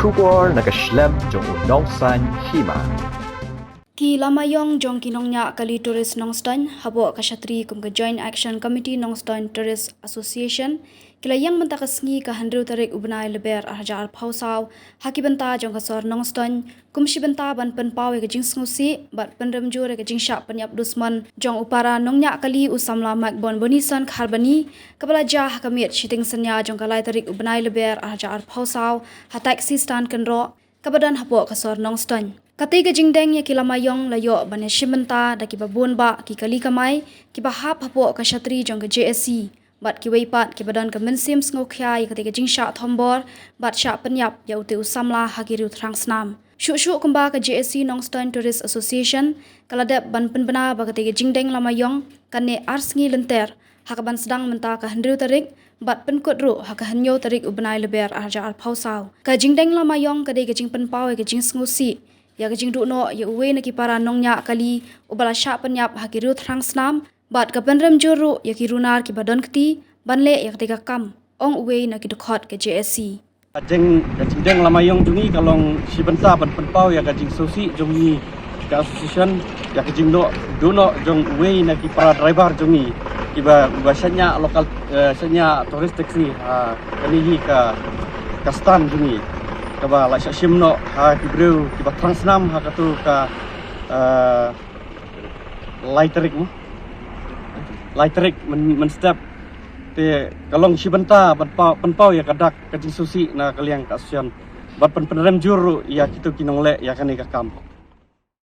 Shubor nakaslem jong unong san hima. Ki lamayong jong kinongnya kali turis Nongstan habo kasatri kum ke Joint Action Committee Nongstan Tourist Association kila yang mentakasngi ka handru tarik ubnai leber arja alpausaw haki benta jong kasor Nongstan kum si benta ban penpawe ke jing sngusi bat penrem jure ke jing syak penyap dusman jong upara nongnya kali usamla mak bon bonisan kharbani kabala jah kamit shiting senya jong kalai tarik ubnai leber arja alpausaw hatak sistan kenro kabadan habo kasor Nongstan. Katiga jingdeng ya kilamayong layo bane shimenta da kiba bunba ki kali kamai kiba hap hapo ka shatri jong ka JSC bat ki weipat ki badan ka mensim sngokhya ya katiga jingsha thombor bat sha penyap ya ute usamla hagiru trangsnam shu kumba ka JSC Nongstan Tourist Association kaladep ban penbena ba katiga jingdeng lamayong kane arsngi lenter hakaban sedang menta ka hendru tarik bat penkut ru haka hanyo tarik ubnai leber arja alpausaw ka jingdeng lamayong kade ka jing penpaw ka jing sngusi ya kajing dukno ya uwe na kipara nongnya kali ubala sya penyap hakiru trangsnam bat kapenrem juru ya kirunar ki badan keti banle ya ketika kam ong uwe na kidukot ke JSC kajing lamayong jungi kalong si benta ban penpau ya kajing sosi jungi ka association ya kajing dono jong uwe na kipara driver jungi kiba bahasanya lokal senya turis taxi kali ka kastan jungi kaba la shimno ha kibreu kiba transnam ha katu ka lightrik men step te kalong shibenta penpau ya kadak kajing susi na kaliang ka asosian bat penrem juru ya kitu kinongle ya kani ka kam